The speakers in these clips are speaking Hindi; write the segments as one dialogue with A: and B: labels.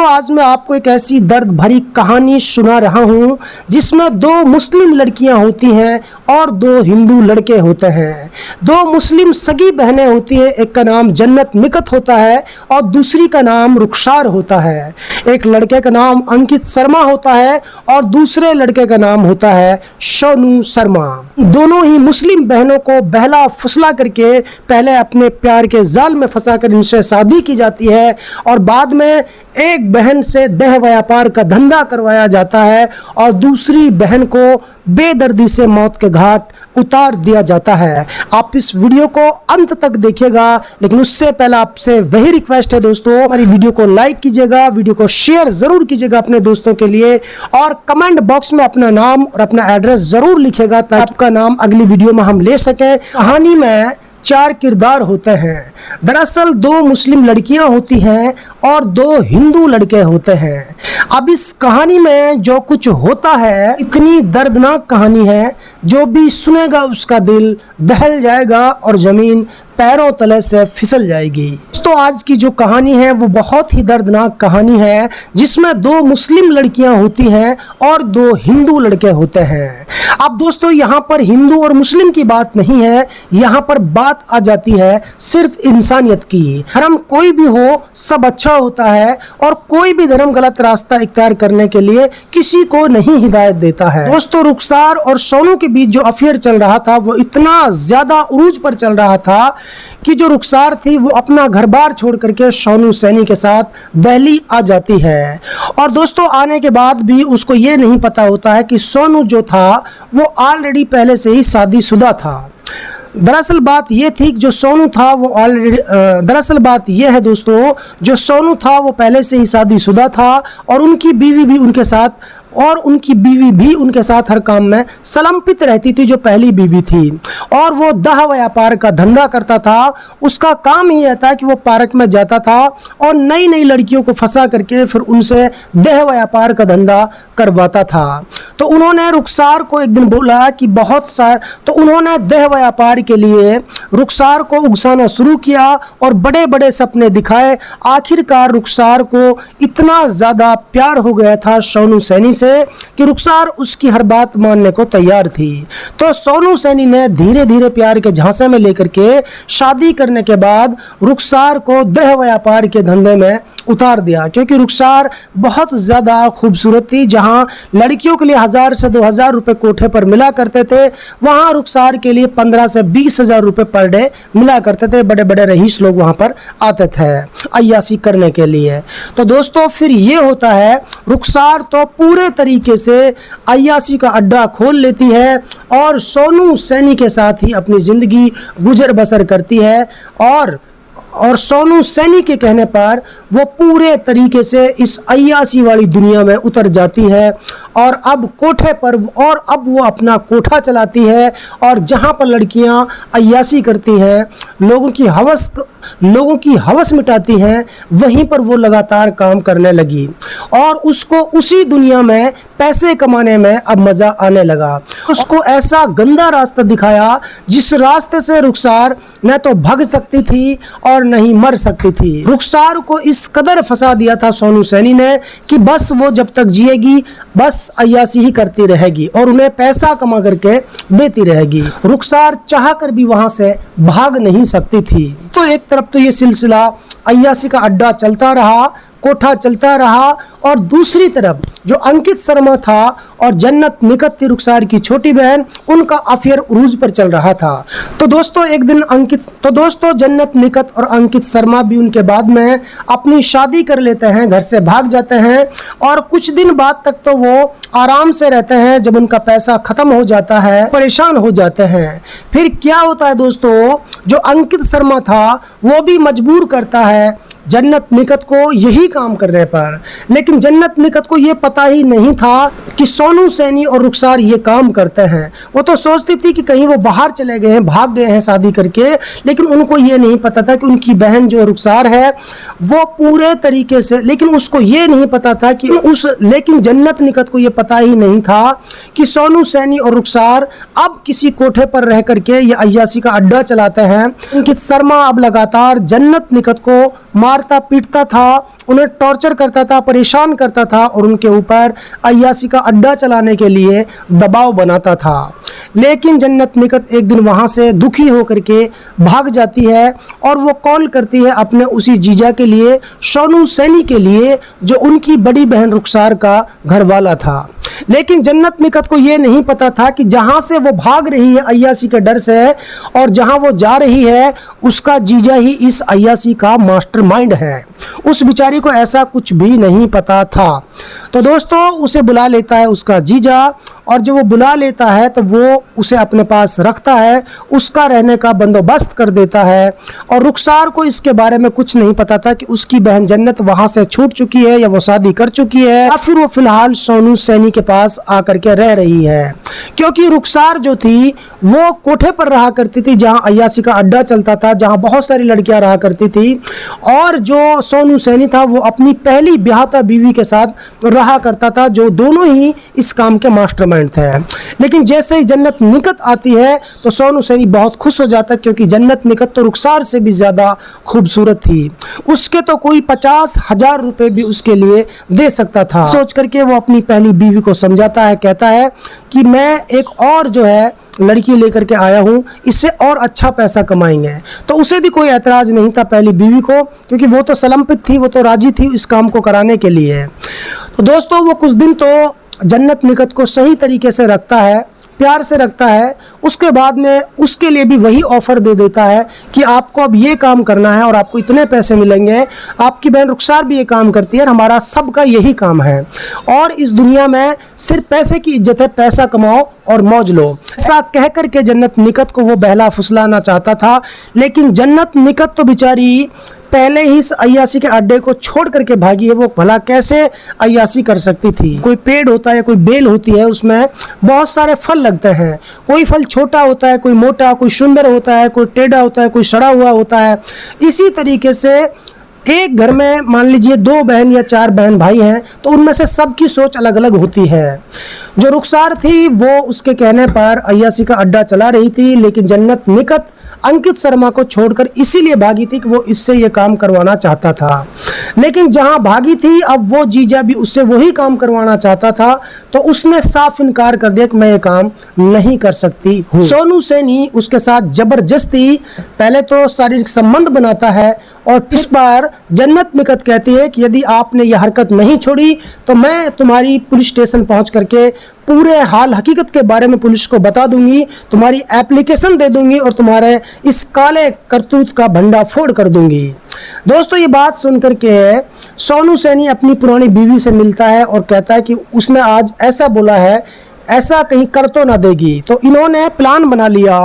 A: दोस्तों आज मैं आपको एक ऐसी दर्द भरी कहानी सुना रहा हूँ जिसमें दो मुस्लिम लड़कियां होती हैं और दो हिंदू लड़के होते हैं। दो मुस्लिम सगी बहनें होती हैं, एक का नाम जन्नत निकत होता है और दूसरी का नाम रुखसार होता है। एक लड़के का नाम अंकित शर्मा होता है और दूसरे लड़के का नाम होता है सोनू शर्मा। दोनों ही मुस्लिम बहनों को बहला फुसला करके पहले अपने प्यार के जाल में फंसाकर इनसे शादी की जाती है और बाद में एक बहन से देह व्यापार का धंधा करवाया जाता है और दूसरी बहन को बेदर्दी से मौत के घाट उतार दिया जाता है। आप इस वीडियो को अंत तक देखिएगा, लेकिन उससे पहले आपसे वही रिक्वेस्ट है दोस्तों, हमारी वीडियो को लाइक कीजिएगा, वीडियो को शेयर जरूर कीजिएगा अपने दोस्तों के लिए और कमेंट बॉक्स में अपना नाम और अपना एड्रेस जरूर लिखिएगा ताकि आपका नाम अगली वीडियो में हम ले सकें। कहानी में चार किरदार होते हैं। दरअसल दो मुस्लिम लड़कियां होती हैं और दो हिंदू लड़के होते हैं। अब इस कहानी में जो कुछ होता है इतनी दर्दनाक कहानी है, जो भी सुनेगा उसका दिल दहल जाएगा और जमीन पैरों तले से फिसल जाएगी। तो आज की जो कहानी है वो बहुत ही दर्दनाक कहानी है जिसमें दो मुस्लिम लड़कियां होती हैं और दो हिंदू लड़के होते हैं। अब दोस्तों यहाँ पर हिंदू और मुस्लिम की बात नहीं है, यहाँ पर बात आ जाती है सिर्फ इंसानियत की। धर्म कोई भी हो सब अच्छा होता है और कोई भी धर्म गलत रास्ता इख्तियार करने के लिए किसी को नहीं हिदायत देता है। दोस्तों रुखसार और सोनू के बीच जो अफेयर चल रहा था वो इतना ज्यादा उरूज पर चल रहा था कि जो रुखसार थी वो अपना घर बार छोड़ करके सोनू सैनी के साथ दिल्ली आ जाती है। और दोस्तों आने के बाद भी उसको ये नहीं पता होता है कि सोनू जो था वो ऑलरेडी पहले से ही शादीशुदा था। दरअसल बात ये थी कि जो सोनू था वो ऑलरेडी दरअसल बात ये है दोस्तों, जो सोनू था वो पहले से ही शादीशुदा था और उनकी बीवी भी उनके साथ हर काम में समर्पित रहती थी, जो पहली बीवी थी। और वो दाह व्यापार का धंधा करता था। उसका काम ही यह था कि वो पार्क में जाता था और नई नई लड़कियों को फंसा करके फिर उनसे देह व्यापार का धंधा करवाता था। तो उन्होंने रुखसार को एक दिन बोला कि तो उन्होंने देह व्यापार के लिए रुखसार को उकसाना शुरू किया और बड़े बड़े सपने दिखाए। आखिरकार रुखसार को इतना ज़्यादा प्यार हो गया था सोनू सैनी से कि रुखसार उसकी हर बात मानने को तैयार थी। तो सोनू सैनी ने धीरे धीरे प्यार के झांसे में लेकर के शादी करने के बाद रुखसार को देह व्यापार के धंधे में उतार दिया, क्योंकि रुखसार बहुत ज़्यादा खूबसूरत थी। जहां लड़कियों के लिए 1000 से 2000 रुपये कोठे पर मिला करते थे, वहां रुखसार के लिए 15 से 20 हजार रुपये पर डे मिला करते थे। बड़े बड़े रईस लोग वहां पर आते थे अय्यासी करने के लिए। तो दोस्तों फिर ये होता है, रुखसार तो पूरे तरीके से अय्यासी का अड्डा खोल लेती है और सोनू सैनी के साथ ही अपनी ज़िंदगी गुजर बसर करती है। और सोनू सैनी के कहने पर वो पूरे तरीके से इस अय्यासी वाली दुनिया में उतर जाती है और अब वो अपना कोठा चलाती है और जहाँ पर लड़कियाँ अय्यासी करती हैं, लोगों की हवस मिटाती हैं, वहीं पर वो लगातार काम करने लगी और उसको उसी दुनिया में पैसे कमाने में अब मज़ा आने लगा। उसको ऐसा गंदा रास्ता दिखाया जिस रास्ते से रुखसार न तो भाग सकती थी और नहीं मर सकती थी। रुखसार को इस कदर फंसा दिया था सोनू सैनी ने कि बस वो जब तक जिएगी बस अय्यासी ही करती रहेगी और उन्हें पैसा कमा करके देती रहेगी। रुखसार चाह कर भी वहां से भाग नहीं सकती थी। तो एक तरफ तो ये सिलसिला अय्यासी का अड्डा चलता रहा, कोठा चलता रहा, और दूसरी तरफ जो अंकित शर्मा था और जन्नत निकत थी रुखसार की छोटी बहन, उनका अफेयर उरूज पर चल रहा था। तो दोस्तों जन्नत निकत और अंकित शर्मा भी उनके बाद में अपनी शादी कर लेते हैं, घर से भाग जाते हैं और कुछ दिन बाद तक तो वो आराम से रहते हैं। जब उनका पैसा खत्म हो जाता है, परेशान हो जाते हैं। फिर क्या होता है दोस्तों, जो अंकित शर्मा था वो भी मजबूर करता है जन्नत निकत को यही काम करने पर, लेकिन जन्नत निकत को ये पता ही नहीं था कि सोनू सैनी और रुखसार ये काम करते हैं। वो तो सोचती थी कि कहीं वो बाहर चले गए हैं, भाग गए हैं शादी करके, लेकिन उनको ये नहीं पता था कि उनकी बहन जो रुखसार है वो पूरे तरीके से, लेकिन उसको ये नहीं पता था कि लेकिन जन्नत निकत को ये पता ही नहीं था कि सोनू सैनी और रुखसार अब किसी कोठे पर रह करके ये अय्यासी का अड्डा चलाते हैं। अंकित शर्मा अब लगातार जन्नत निकत को मारता पीटता था, उन्हें टॉर्चर करता था, परेशान करता था और उनके ऊपर अय्याशी का अड्डा चलाने के लिए दबाव बनाता था। लेकिन जन्नत निकत एक दिन वहाँ से दुखी होकर के भाग जाती है और वो कॉल करती है अपने उसी जीजा के लिए, सोनू सैनी के लिए, जो उनकी बड़ी बहन रुखसार का घरवाला था। लेकिन जन्नत निकत को ये नहीं पता था कि जहाँ से वो भाग रही है अय्याशी के डर से, और जहाँ वो जा रही है उसका जीजा ही इस अय्याशी का मास्टरमाइंड है। उस बेचारी को ऐसा कुछ भी नहीं पता था। तो दोस्तों उसे बुला लेता है उसका जीजा, और जब वो बुला लेता है तो वो उसे अपने पास रखता है, उसका रहने का बंदोबस्त कर देता है। और रुखसार को इसके बारे में कुछ नहीं पता था कि उसकी बहन जन्नत वहाँ से छूट चुकी है या वो शादी कर चुकी है, या फिर वो फिलहाल सोनू सैनी के पास आकर के रह रही है। क्योंकि रुखसार जो थी वो कोठे पर रहा करती थी जहाँ अय्याशी का अड्डा चलता था, जहाँ बहुत सारी लड़कियां रहा करती थी, और जो सोनू सैनी था वो अपनी पहली ब्याहता बीवी के साथ रहा करता था, जो दोनों ही इस काम के मास्टरमाइंड थे। लेकिन जैसे ही जन्नत निकत आती है तो सोनू सैनी बहुत खुश हो जाता, क्योंकि जन्नत निकत तो रुखसार से भी ज्यादा खूबसूरत थी। उसके तो कोई 50,000 रुपए भी उसके लिए दे सकता था। सोच करके वो अपनी पहली बीवी को समझाता है, कहता है कि मैं एक और जो है लड़की लेकर के आया हूँ, इससे और अच्छा पैसा कमाएंगे। तो उसे भी कोई ऐतराज नहीं था पहली बीवी को, क्योंकि वो तो सलम्पित थी, वो तो राजी थी इस काम को कराने के लिए। तो दोस्तों वो कुछ दिन तो जन्नत निकत को सही तरीके से रखता है, प्यार से रखता है। उसके बाद में उसके लिए भी वही ऑफर दे देता है कि आपको अब ये काम करना है और आपको इतने पैसे मिलेंगे। आपकी बहन रुखसार भी ये काम करती है, हमारा सबका यही काम है, और इस दुनिया में सिर्फ पैसे की इज्जत है, पैसा कमाओ और मौज लो। ऐसा कह करके जन्नत निकत को वो बहला फुसलाना चाहता था। लेकिन जन्नत निकत तो बेचारी पहले ही इस अय्याशी के अड्डे को छोड़ करके भागी है। वो भला कैसे अय्याशी कर सकती थी? कोई पेड़ होता है, कोई बेल होती है, उसमें बहुत सारे फल लगते हैं। कोई फल छोटा होता है, कोई मोटा, कोई सुंदर होता है, कोई टेढ़ा होता है, कोई सड़ा हुआ होता है। इसी तरीके से एक घर में मान लीजिए 2 बहन या 4 बहन भाई हैं, तो उनमें से सबकी सोच अलग अलग होती है। जो रुखसार थी वो उसके कहने पर अय्याशी का अड्डा चला रही थी, लेकिन जन्नत निकत अंकित शर्मा को छोड़कर इसीलिए भागी थी कि वो इससे ये काम करवाना चाहता था। लेकिन जहां भागी थी अब वो जीजा भी उससे वही काम करवाना चाहता था, तो उसने साफ इनकार कर दिया कि मैं ये काम नहीं कर सकती हूँ। सोनू सैनी उसके साथ जबरदस्ती पहले तो शारीरिक संबंध बनाता है, और इस बार जन्नत निकत कहती है कि यदि आपने यह हरकत नहीं छोड़ी तो मैं तुम्हारी पुलिस स्टेशन पहुंच करके पूरे हाल हकीकत के बारे में पुलिस को बता दूंगी, तुम्हारी एप्लीकेशन दे दूंगी और तुम्हारे इस काले करतूत का भंडाफोड़ कर दूंगी। दोस्तों ये बात सुनकर के सोनू सैनी अपनी पुरानी बीवी से मिलता है और कहता है कि उसने आज ऐसा बोला है, ऐसा कहीं कर तो ना देगी। तो इन्होंने प्लान बना लिया।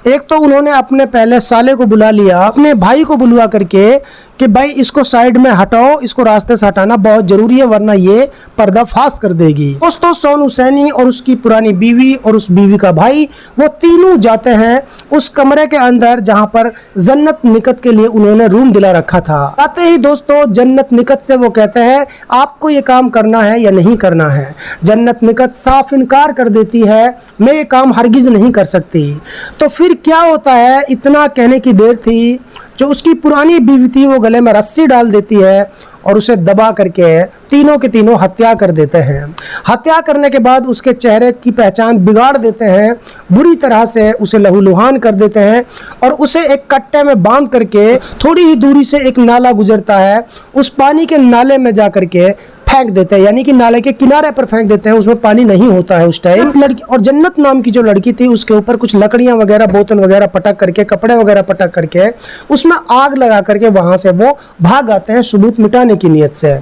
A: एक तो उन्होंने अपने पहले साले को बुला लिया, अपने भाई को बुलवा करके कि भाई इसको साइड में हटाओ, इसको रास्ते से हटाना बहुत जरूरी है वरना ये पर्दाफाश कर देगी। दोस्तों सोनू सैनी और उसकी पुरानी बीवी और उस बीवी का भाई वो तीनों जाते हैं उस कमरे के अंदर जहां पर जन्नत निकत के लिए उन्होंने रूम दिला रखा था। आते ही दोस्तों जन्नत निकत से वो कहते हैं आपको ये काम करना है या नहीं करना है। जन्नत निकत साफ इनकार कर देती है, मैं ये काम हरगिज नहीं कर सकती। तो फिर क्या होता है, इतना कहने की देर थी, जो उसकी पुरानी बीवी थी वो गले में रस्सी डाल देती है और उसे दबा करके तीनों के तीनों हत्या कर देते हैं। हत्या करने के बाद उसके चेहरे की पहचान बिगाड़ देते हैं, बुरी तरह से उसे लहूलुहान कर देते हैं और उसे एक कट्टे में बांध करके थोड़ी ही दूरी से एक नाला गुजरता है, उस पानी के नाले में जा करके फेंक देते हैं, यानी कि नाले के किनारे पर फेंक देते हैं, उसमें पानी नहीं होता है उस टाइम। लड़की और जन्नत नाम की जो लड़की थी उसके ऊपर कुछ लकड़ियां वगैरह, बोतल वगैरह पटक करके, कपड़े वगैरह पटक करके उसमें आग लगा करके वहां से वो भाग आते हैं सबूत मिटाने की नीयत से।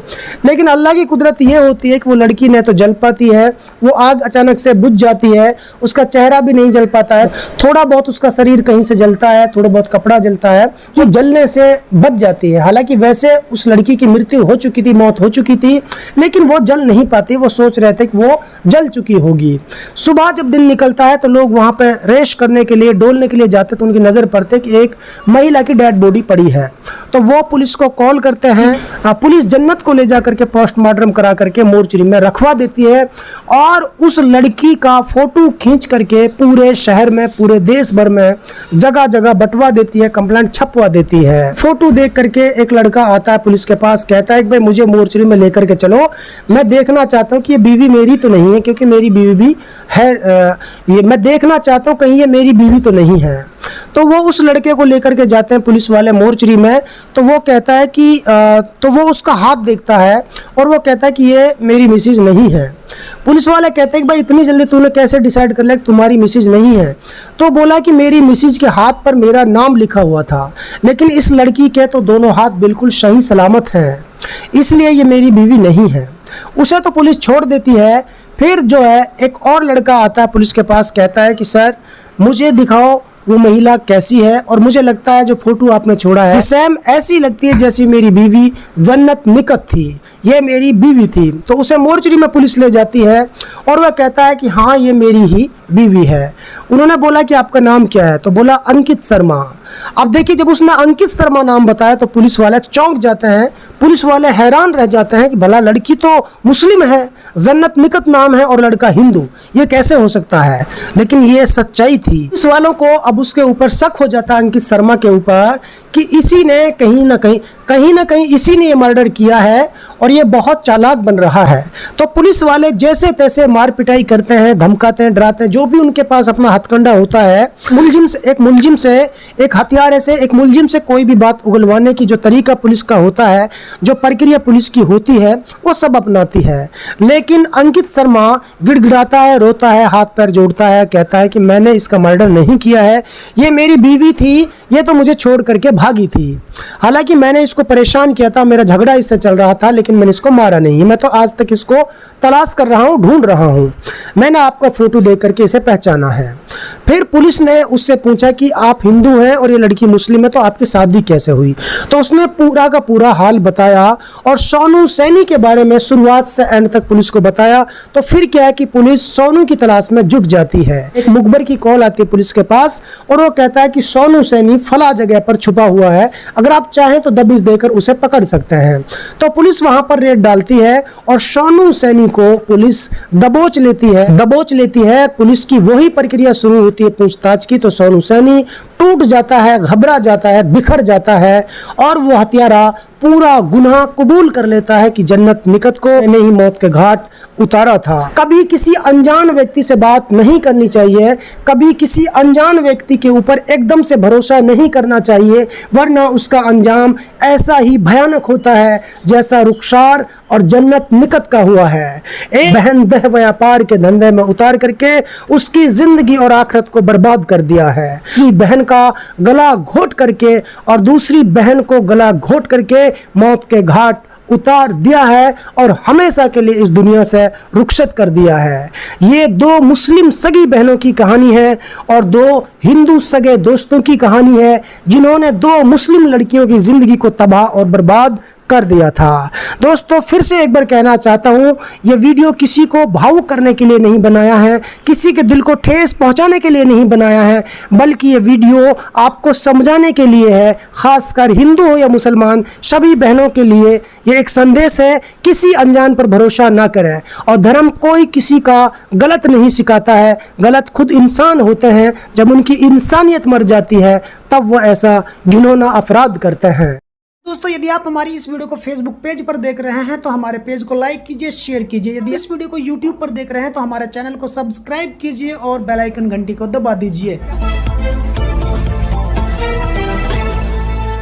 A: लेकिन अल्लाह की कुदरत ये होती है कि वो लड़की न तो जल पाती है, वो आग अचानक से बुझ जाती है, उसका चेहरा भी नहीं जल पाता है, थोड़ा बहुत उसका शरीर कहीं से जलता है, थोड़ा बहुत कपड़ा जलता है, वो जलने से बच जाती है। हालांकि वैसे उस लड़की की मृत्यु हो चुकी थी, मौत हो चुकी थी, लेकिन वो जल नहीं पाती, वो सोच रहे थे कि वो जल चुकी होगी। सुबह जब दिन निकलता है तो लोग वहां पे रेस्ट करने के लिए, डोलने के लिए जाते तो उनकी नजर पड़ते कि एक महिला की डेड बॉडी पड़ी है। तो वो पुलिस को कॉल करते हैं। पुलिस जन्नत को ले जा करके पोस्टमार्टम करा करके मोर्चरी में रखवा देती है और उस लड़की का फोटो खींच करके पूरे शहर में, पूरे देश भर में जगह जगह बंटवा देती है, कंप्लेंट छपवा देती है। फोटो देख करके एक लड़का आता है पुलिस के पास, कहता है कि भाई मुझे मोर्चरी में लेकर के चलो, मैं देखना चाहता हूँ कि ये बीवी मेरी तो नहीं है, क्योंकि मेरी बीवी भी है, ये मैं देखना चाहता हूँ कहीं ये मेरी बीवी तो नहीं है। तो वो उस लड़के को लेकर के जाते हैं पुलिस वाले मोर्चरी में। तो वो कहता है कि तो वो उसका हाथ देखता है और वो कहता है कि ये मेरी मिसेज नहीं है। पुलिस वाले कहते हैं कि भाई इतनी जल्दी तूने कैसे डिसाइड कर लिया कि तुम्हारी मिसेज नहीं है? तो बोला कि मेरी मिसेज के हाथ पर मेरा नाम लिखा हुआ था, लेकिन इस लड़की के तो दोनों हाथ बिल्कुल सही सलामत हैं, इसलिए ये मेरी बीवी नहीं है। उसे तो पुलिस छोड़ देती है। फिर जो है एक और लड़का आता है पुलिस के पास, कहता है कि सर मुझे दिखाओ वो महिला कैसी है, और मुझे लगता है जो फोटो आपने छोड़ा है सेम ऐसी लगती है जैसी मेरी बीवी जन्नत निकत थी, ये मेरी बीवी थी। तो उसे मोर्चरी में पुलिस ले जाती है और वह कहता है कि हाँ ये मेरी ही बीवी है। उन्होंने बोला कि आपका नाम क्या है? तो बोला अंकित शर्मा। अब देखिए जब उसने अंकित शर्मा नाम बताया तो पुलिस वाले चौंक जाते हैं, पुलिस वाले हैरान रह जाते हैं कि भला लड़की तो मुस्लिम है, जन्नत निकत नाम है और लड़का हिंदू, ये कैसे हो सकता है? लेकिन ये सच्चाई थी। पुलिस वालों को अब उसके ऊपर शक हो जाता है अंकित शर्मा के ऊपर कि इसी ने कहीं ना कहीं इसी ने ये मर्डर किया है और ये बहुत चालाक बन रहा है। तो पुलिस वाले जैसे तैसे मार पिटाई करते हैं, धमकाते हैं, डराते हैं, जो भी उनके पास अपना हथकंडा होता है, मुलजिम से एक हथियारे से एक मुलजिम से कोई भी बात उगलवाने की जो तरीका पुलिस का होता है, जो प्रक्रिया पुलिस की होती है, वो सब अपनाती है। लेकिन अंकित शर्मा गिड़गिड़ाता है, रोता है, हाथ पैर जोड़ता है, कहता है कि मैंने इसका मर्डर नहीं किया है, ये मेरी बीवी थी, ये तो मुझे छोड़ करके भागी थी। हालांकि मैंने इसको परेशान किया था, मेरा झगड़ा इससे चल रहा था, लेकिन मैंने इसको मारा नहीं। मैं तो आज तक इसको तलाश कर रहा हूँ, ढूंढ रहा हूँ। मैंने आपका फोटो देख करके इसे पहचाना है। फिर पुलिस ने उससे पूछा कि आप हिंदू हैं और ये लड़की मुस्लिम है, तो आपकी शादी कैसे हुई? तो उसने पूरा का पूरा हाल बताया और सोनू सैनी के बारे में शुरुआत से एंड तक पुलिस को बताया। तो फिर क्या है कि पुलिस सोनू की तलाश में जुट जाती है। एक मुखबर की कॉल आती है पुलिस के पास और वो कहता है कि सोनू सैनी फला जगह पर छुपा हुआ है, अगर आप चाहें तो दबिश देकर उसे पकड़ सकते हैं। तो पुलिस वहां पर रेड डालती है और सोनू सैनी को पुलिस दबोच लेती है। पुलिस की वही प्रक्रिया शुरू होती है पूछताछ की। तो सोनू सैनी टूट जाता है, घबरा जाता है, बिखर जाता है और वो हत्यारा पूरा गुनाह कबूल कर लेता है कि जन्नत निकत को मैंने ही मौत के घाट उतारा था। कभी किसी अनजान व्यक्ति से बात नहीं करनी चाहिए, कभी किसी अनजान व्यक्ति के ऊपर एकदम से भरोसा नहीं करना चाहिए, वरना उसका अंजाम ऐसा ही भयानक होता है जैसा रुखसार और जन्नत निकत का हुआ है। एक बहन देह व्यापार के धंधे में उतार करके उसकी जिंदगी और आखिरत को बर्बाद कर दिया है। दूसरी बहन का गला घोट करके और दूसरी बहन को गला घोट करके मौत के घाट उतार दिया है और हमेशा के लिए इस दुनिया से रुखसत कर दिया है। ये दो मुस्लिम सगी बहनों की कहानी है और दो हिंदू सगे दोस्तों की कहानी है, जिन्होंने दो मुस्लिम लड़कियों की जिंदगी को तबाह और बर्बाद कर दिया था। दोस्तों फिर से एक बार कहना चाहता हूँ, ये वीडियो किसी को भावुक करने के लिए नहीं बनाया है, किसी के दिल को ठेस पहुँचाने के लिए नहीं बनाया है, बल्कि ये वीडियो आपको समझाने के लिए है, खासकर हिंदू हो या मुसलमान सभी बहनों के लिए ये एक संदेश है। किसी अनजान पर भरोसा ना करें और धर्म कोई किसी का गलत नहीं सिखाता है, गलत खुद इंसान होते हैं। जब उनकी इंसानियत मर जाती है तब वो ऐसा घिनौना अपराध करते हैं। दोस्तों यदि आप हमारी इस वीडियो को फेसबुक पेज पर देख रहे हैं तो हमारे पेज को लाइक कीजिए, शेयर कीजिए। यदि इस वीडियो को यूट्यूब पर देख रहे हैं तो हमारे चैनल को सब्सक्राइब कीजिए और बेल आइकन घंटी को दबा दीजिए।